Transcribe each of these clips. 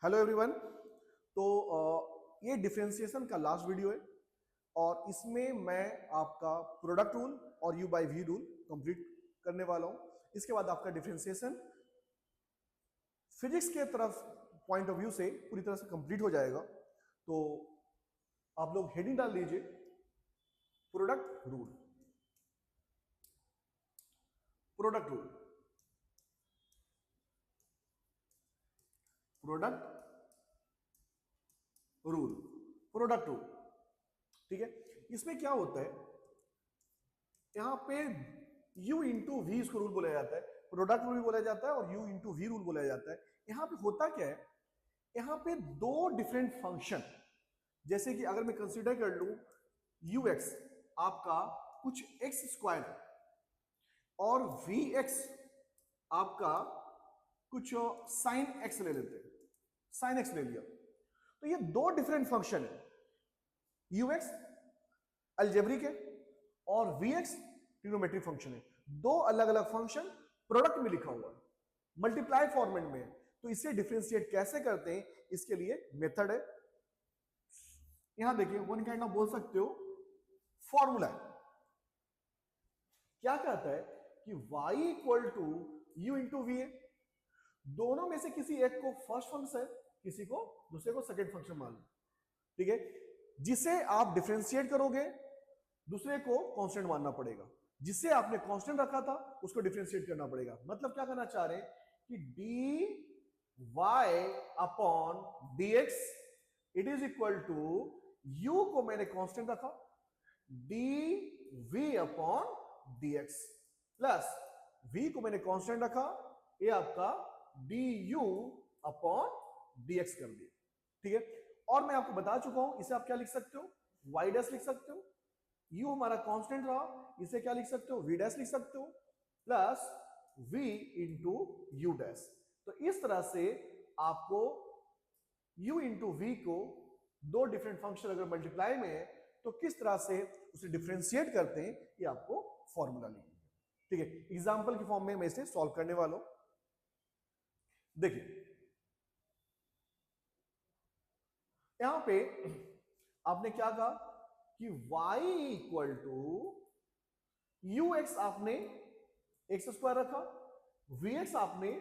Hello everyone. तो ये differentiation का लास्ट वीडियो है और इसमें मैं आपका प्रोडक्ट रूल और u by v rule complete करने वाला हूं। इसके बाद आपका डिफरेंशिएशन फिजिक्स के तरफ पॉइंट ऑफ व्यू से पूरी तरह से कंप्लीट हो जाएगा। तो आप लोग हेडिंग डाल दीजिए product rule. Product rule, product rule, product rule. ठीक है, इसमें क्या होता है, यहां पे u इंटू वी इसको रूल बोला जाता है, प्रोडक्ट रूल भी बोला जाता है और u इंटू वी रूल बोला जाता है। यहां पे होता क्या है, यहां पे दो डिफरेंट फंक्शन, जैसे कि अगर मैं कंसीडर कर लूं ux आपका कुछ एक्स स्क्वायर और vx आपका कुछ साइन एक्स ले लेते हैं, साइन एक्स ले लिया, तो ये दो डिफरेंट फंक्शन है। ux अलजेब्रिक है और vx ट्रिग्नोमेट्रिक फंक्शन है। दो अलग अलग फंक्शन प्रोडक्ट में लिखा हुआ है, मल्टीप्लाई फॉर्मेट में है। तो इसे डिफरेंशिएट कैसे करते हैं, इसके लिए मेथड है। यहां देखिए, वन काइंड ऑफ बोल सकते हो फॉर्मूला है। क्या कहता है कि y equal to u into v है। दोनों में से किसी एक को फर्स्ट फंक्शन, किसी को दूसरे को सेकंड फंक्शन मान लो, ठीक है। जिसे आप डिफरेंशिएट करोगे दूसरे को कांस्टेंट मानना पड़ेगा, जिसे आपने कांस्टेंट रखा था उसको डिफरेंशिएट करना पड़ेगा। मतलब क्या करना चाह रहे हैं कि dy upon dx it is equal to u को मैंने कांस्टेंट रखा, dv upon dx plus v को मैंने कांस्टेंट रखा, ये आपका du अपॉन dx कर दिया। ठीक है, और मैं आपको बता चुका हूं इसे आप क्या लिख सकते हो, y डैश लिख सकते हो। u हमारा कांस्टेंट रहा, इसे क्या लिख सकते हो, v डैश लिख सकते हो, plus v into you dash. तो इस तरह से आपको u इंटू वी को दो डिफरेंट फंक्शन अगर मल्टीप्लाई में है तो किस तरह से उसे डिफरेंशिएट करते हैं, ये आपको फॉर्मूला लिखना है। ठीक है, एग्जांपल के फॉर्म में मैं इसे सॉल्व करने वाला हूं। देखिए यहां पे आपने क्या कहा कि y equal to u x आपने एक्स स्क्वायर रखा, वी एक्स आपने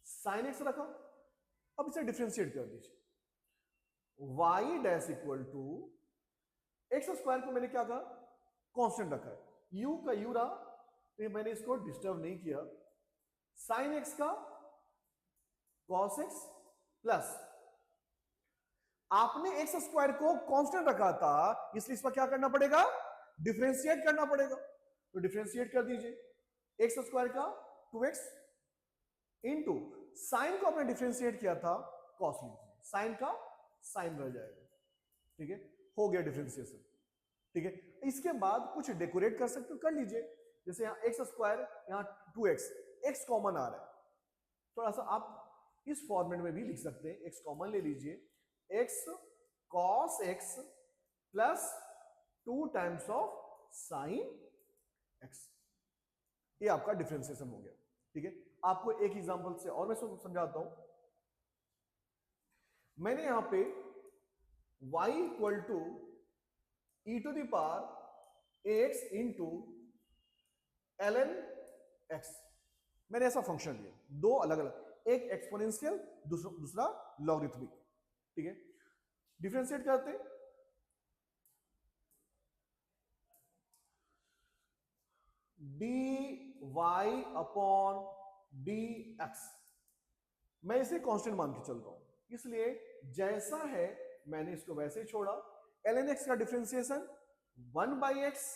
साइन एक्स रखा। अब इसे डिफरेंशिएट कर दीजिए, y dash equal to x square को मैंने क्या कहा, कांस्टेंट रखा है, u का u रहा तो मैंने इसको डिस्टर्ब नहीं किया, साइन एक्स का कॉस एक्स प्लस आपने एक्स स्क्वायर को कांस्टेंट रखा था, इसलिए इस पर क्या करना पड़ेगा, डिफरेंशिएट करना पड़ेगा। तो डिफरेंशिएट कर दीजिए, एक्स स्क्वायर का 2x इंटू साइन को आपने डिफरेंशिएट किया था कॉस लीजिए, साइन का साइन रह जाएगा। ठीक है, हो गया डिफरेंशिएशन। ठीक है, इसके बाद कुछ डेकोरेट कर सकते हो, कर लीजिए। जैसे यहां एक्स स्क्वायर, यहां 2x, एक्स कॉमन आ रहा है, थोड़ा सा आप इस फॉर्मेट में भी लिख सकते हैं, एक्स कॉमन ले लीजिए, x cos x plus 2 times of sine x, ये आपका डिफरेंशिएशन हो गया। ठीक है, आपको एक एग्जांपल से और मैं समझाता हूं। मैंने यहां पे y equal to e to the power x into ln x, मैंने ऐसा फंक्शन लिया, दो अलग अलग, एक एक्सपोनेंशियल दूसरा लॉगरिथमिक। ठीक है, डिफरेंशिएट करते dy अपॉन dx, मैं इसे कांस्टेंट मान के चल रहा हूं, इसलिए जैसा है मैंने इसको वैसे ही छोड़ा। ln x का डिफरेंशिएशन 1/x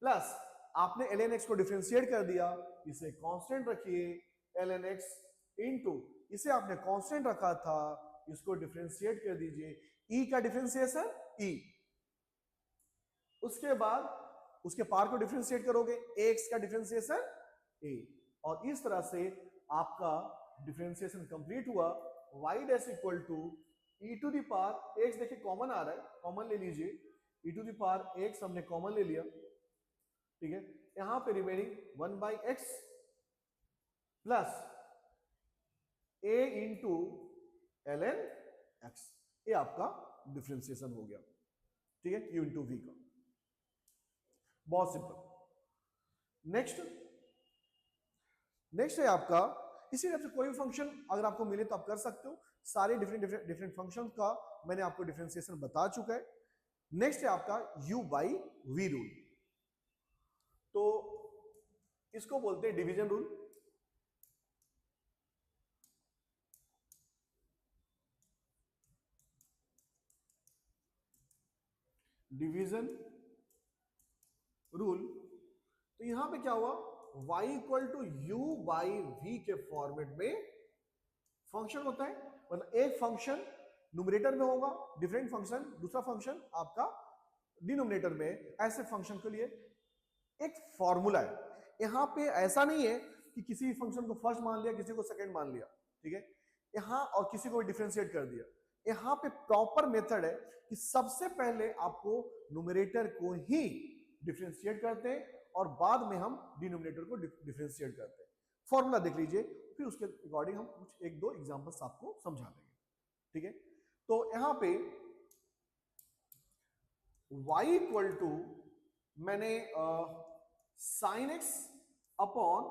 प्लस आपने ln x को डिफरेंशिएट कर दिया, इसे कांस्टेंट रखिए, ln x इंटू इसे आपने कांस्टेंट रखा था, इसको डिफरेंशिएट कर दीजिए, e का डिफरेंशिएशन e, उसके बाद उसके पार को डिफरेंशिएट करोगे, ax का डिफरेंशिएशन a, और इस तरह से आपका डिफरेंशिएशन कंप्लीट हुआ। y dash equal to e to the power x, देखिए कॉमन आ रहा है, कॉमन ले लीजिए, e to the power x हमने कॉमन ले लिया। ठीक है, यहां पे remaining 1/x plus a into ln x, ये आपका डिफरेंशिएशन हो गया, ठीक है, u इंटू वी का। बहुत सिंपल। नेक्स्ट है आपका, इसी तरह से कोई भी फंक्शन अगर आपको मिले तो आप कर सकते हो। सारे डिफरेंट फंक्शन का मैंने आपको डिफरेंशिएशन बता चुका है। नेक्स्ट है आपका u बाई वी रूल, तो इसको बोलते हैं डिवीजन रूल। डिवीजन रूल, तो यहां पे क्या हुआ, y equal to u by v के फॉर्मेट में फंक्शन होता है, मतलब एक फंक्शन न्यूमरेटर में होगा, डिफरेंट फंक्शन, दूसरा फंक्शन आपका डिनोमिनेटर में। ऐसे फंक्शन के लिए एक फॉर्मूला है। यहां पे ऐसा नहीं है कि किसी फंक्शन को फर्स्ट मान लिया, किसी को सेकंड मान लिया, ठीक है, यहां और किसी को डिफरेंशिएट कर दिया। यहां पे प्रॉपर मेथड है कि सबसे पहले आपको न्यूमरेटर को ही डिफरेंशिएट करते हैं और बाद में हम डिनोमिनेटर को डिफरेंशिएट करते हैं। फॉर्मूला देख लीजिए, फिर उसके अकॉर्डिंग हम कुछ एक दो एग्जांपल्स आपको समझा देंगे, ठीक है। तो यहां पे y इक्वल टू मैंने sign x upon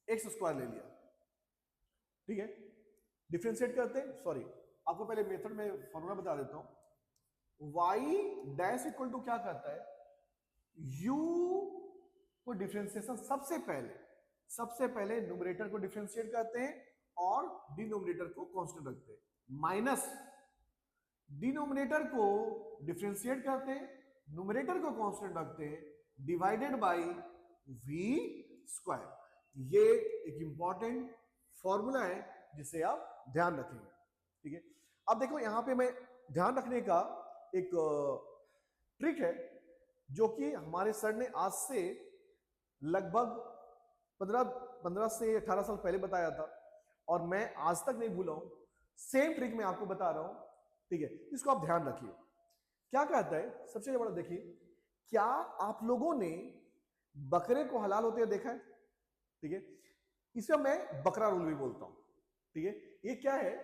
x square ले लिया, ठीक है। डिफरेंशिएट करते हैं, सॉरी आपको पहले मेथड में फॉर्मूला बता देता हूं। y डैश इक्वल टू क्या करता है, u को डिफरेंशिएशन सबसे पहले न्यूमरेटर को डिफरेंशिएट करते हैं और डिनोमिनेटर को कांस्टेंट रखते हैं, माइनस डिनोमिनेटर को डिफरेंशिएट करते हैं, न्यूमरेटर को कांस्टेंट रखते हैं, डिवाइडेड बाय v स्क्वायर। ये एक इंपॉर्टेंट फॉर्मूला है जिसे आप ध्यान रखेंगे, ठीक है। अब देखो यहां पे मैं ध्यान रखने का एक ट्रिक है जो कि हमारे सर ने आज से लगभग 15 से 18 साल पहले बताया था और मैं आज तक नहीं भूला हूं। सेम ट्रिक मैं आपको बता रहा हूं, ठीक है, इसको आप ध्यान रखिए। क्या कहता है, सबसे बड़ा देखिए, क्या आप लोगों ने बकरे को हलाल होते हुए देखा है, ठीक है, इसे मैं बकरा रूल भी बोलता हूं, ठीक है। ये क्या है,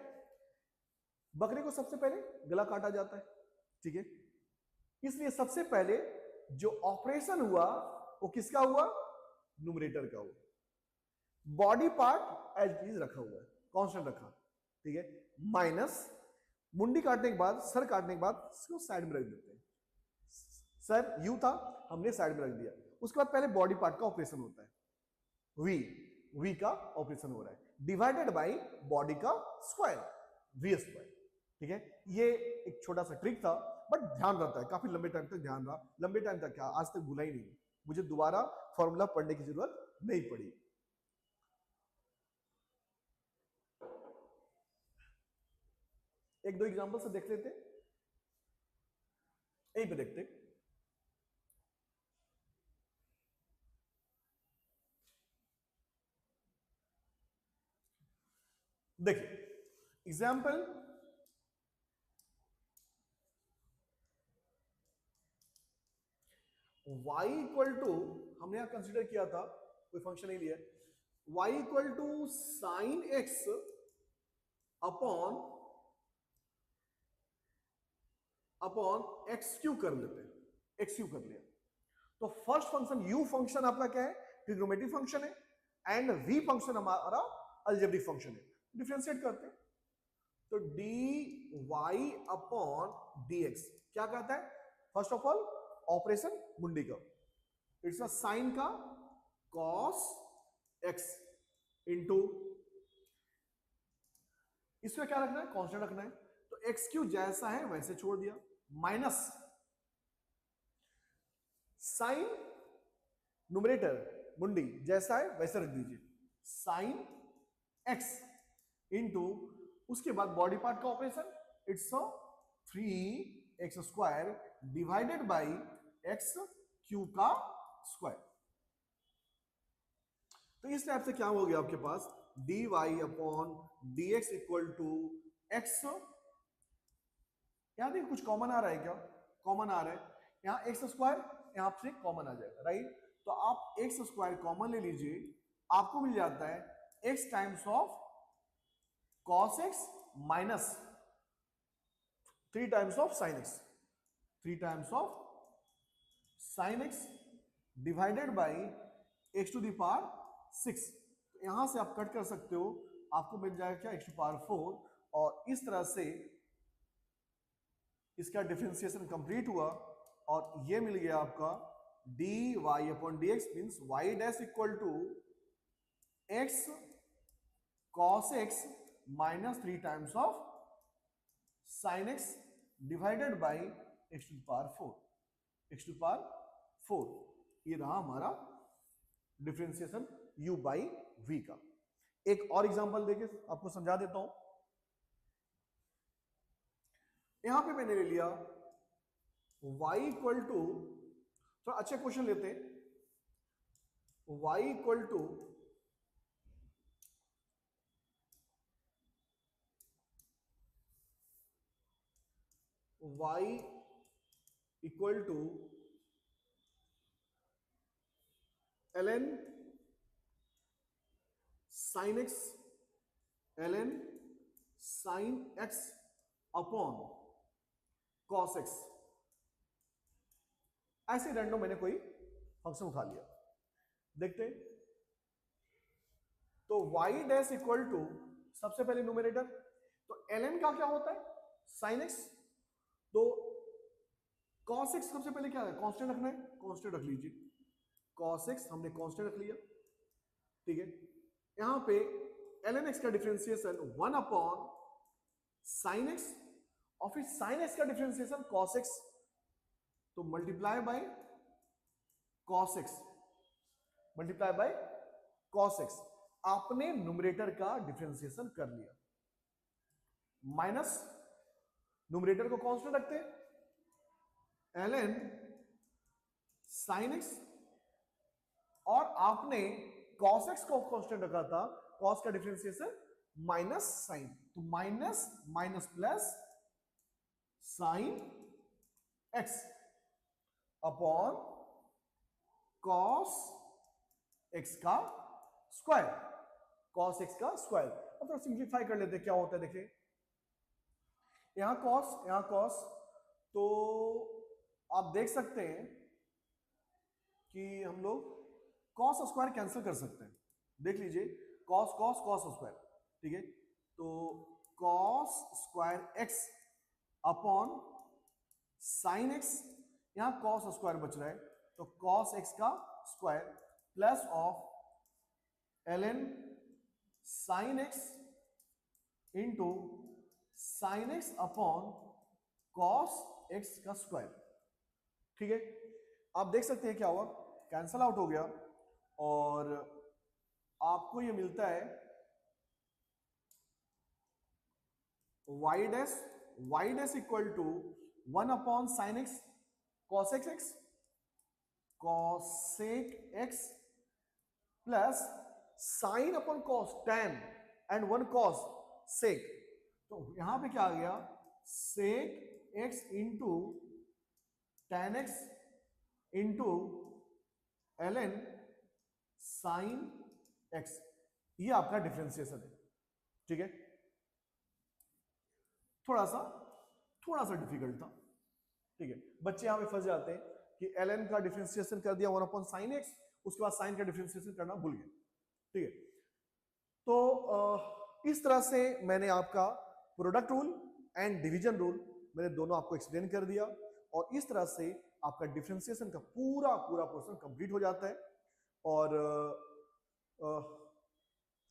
बकरे को सबसे पहले गला काटा जाता है, ठीक है, इसलिए सबसे पहले जो ऑपरेशन हुआ वो किसका हुआ, न्यूमरेटर का हुआ। Body part as it is रखा हुआ है, कांस्टेंट रखा, ठीक है, माइनस मुंडी काटने के बाद, सर काटने के बाद इसको साइड में रख देते हैं। सर यू था, हमने साइड में रख दिया। उसके बाद पहले बॉडी पार्ट का ऑपरेशन होता है, वी का ऑपरेशन हो रहा है, डिवाइडेड बाय बॉडी का स्क्वायर, वी स्क्वायर, ठीक है। ये एक छोटा सा ट्रिक था, बट ध्यान रहता है, काफी लंबे टाइम तक ध्यान रहा, लंबे टाइम तक क्या, आज तक भूला ही नहीं, मुझे दोबारा फॉर्मूला पढ़ने की जरूरत नहीं पड़ी। एक दो एग्जांपल से देख लेते, यहीं पे देखते। देखिए एग्जांपल, y इक्वल टू, हमने यहां कंसीडर किया था, कोई फंक्शन नहीं लिया, y equal to sine x upon x cube कर लेते हैं, एक्स क्यू कर लिया। तो फर्स्ट फंक्शन u फंक्शन आपका क्या है, ट्रिग्नोमेट्रिक फंक्शन है, एंड v फंक्शन हमारा अलजेब्रिक फंक्शन है। डिफरेंशिएट करते हैं, तो dy अपॉन dx क्या कहता है, फर्स्ट ऑफ ऑल ऑपरेशन मुंडी का, इट्स अ साइन का cos x इंटू, इसमें क्या रखना है, कांस्टेंट रखना है, तो एक्स क्यू जैसा है वैसे छोड़ दिया, माइनस साइन न्यूमरेटर मुंडी जैसा है वैसे रख दीजिए, साइन एक्स इंटू, उसके बाद बॉडी पार्ट का operation, it's 3x square divided by x cube का स्क्वायर। तो इस टाइप से क्या हो गया आपके पास, dy upon dx equal to x, यहां देखिए कुछ कॉमन आ रहा है, क्या कॉमन आ रहा है, यहां एक्स स्क्वायर यहां से कॉमन आ जाएगा, राइट। तो आप एक्स स्क्वायर कॉमन ले लीजिए, आपको मिल जाता है x times of cos x minus 3 times of sine x, 3 times of sine x divided by x to the power 6। यहां से आप कट कर सकते हो, आपको मिल जाएगा क्या, एक्स टू पावर 4। और इस तरह से इसका डिफरेंशिएशन कंप्लीट हुआ और ये मिल गया आपका dy upon dx means y dash equal to x cos x minus 3 times of sin x divided by x to power 4, x to power 4। ये रहा हमारा डिफरेंशिएशन u बाई v का। एक और एग्जांपल देके आपको समझा देता हूं। यहां पे मैंने ले लिया y इक्वल टू, थोड़ा अच्छा क्वेश्चन लेते हैं, y equal to y equal to ln sin x, ln sin x upon cos x। ऐसे रैंडम मैंने कोई फंक्शन उठा लिया, देखते हैं। तो y डैश इक्वल टू, सबसे पहले न्यूमरेटर, तो ln का क्या होता है, sin x, तो cos x सबसे पहले क्या है, कांस्टेंट रखना है, कांस्टेंट रख लीजिए, cos x हमने कांस्टेंट रख लिया, ठीक है। यहां पे ln x का डिफरेंशिएशन 1 अपॉन sin x और फिर sin x का डिफरेंशिएशन cos x, तो multiply by cos x, multiply by cos x। आपने न्यूमरेटर का डिफरेंशिएशन कर लिया, माइनस न्यूमरेटर को कांस्टेंट रखते हैं, ln sin x, और आपने cos x को कांस्टेंट रखा था, cos का डिफरेंशिएशन माइनस साइन, तो minus minus plus sign x upon cos x का स्क्वायर, cos x का स्क्वायर। अब थोड़ा सिंप्लीफाई कर लेते हैं, क्या होता है देखिए, यहां cos, तो आप देख सकते हैं कि हम लोग cos स्क्वायर कैंसिल कर सकते हैं, देख लीजिए, cos स्क्वायर, ठीक है। तो cos square x upon sin x, यहां cos स्क्वायर बच रहा है, तो cos x का square plus of ln sin x into sin x upon cos x का स्क्वायर, ठीक है। आप देख सकते हैं क्या हुआ, कैंसल आउट हो गया और आपको ये मिलता है y dash equal to 1 upon sine x cosec x plus sine upon cos tan and 1 cos sec, तो यहां पे क्या आ गया, sec x into tan x into ln sin x, ये आपका डिफरेंशिएशन है, ठीक है। थोड़ा सा डिफिकल्ट था, ठीक है। बच्चे यहां पे फंस जाते हैं कि ln का डिफरेंशिएशन कर दिया 1 अपॉन साइन एक्स, उसके बाद साइन का डिफरेंशिएशन करना भूल गए, ठीक है। तो इस तरह से मैंने आपका product rule and division rule मैंने दोनों आपको एक्सप्लेन कर दिया, और इस तरह से आपका डिफरेंशिएशन का पूरा पोर्शन कंप्लीट हो जाता है। और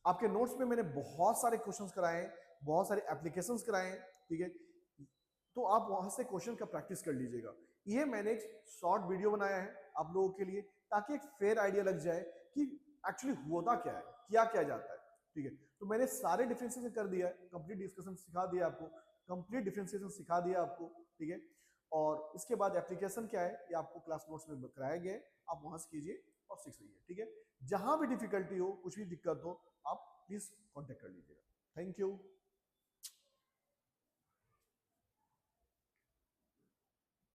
आपके नोट्स में मैंने बहुत सारे क्वेश्चंस कराए हैं, बहुत सारे एप्लीकेशंस कराए हैं, ठीक है। तो आप वहां से क्वेश्चन का प्रैक्टिस कर लीजिएगा। ये मैंने एक शॉर्ट वीडियो बनाया है आप लोगों के लिए, ताकि एक फेयर आइडिया लग जाए कि एक्चुअली होता क्या है, क्या जाता है, ठीक है। तो मैंने सारे डिफरेंशिएशन कर दिया है, कंप्लीट डिस्कशन सिखा दिया आपको, कंप्लीट डिफरेंशिएशन सिखा दिया आपको, ठीक है। और इसके बाद एप्लीकेशन क्या है ये आपको क्लास नोट्स में कराया गया है, आप वहां से कीजिए और सीख लीजिए, ठीक है। जहां भी डिफिकल्टी हो, कुछ भी दिक्कत हो, आप प्लीज कॉन्टेक्ट कर लीजिएगा। Thank you.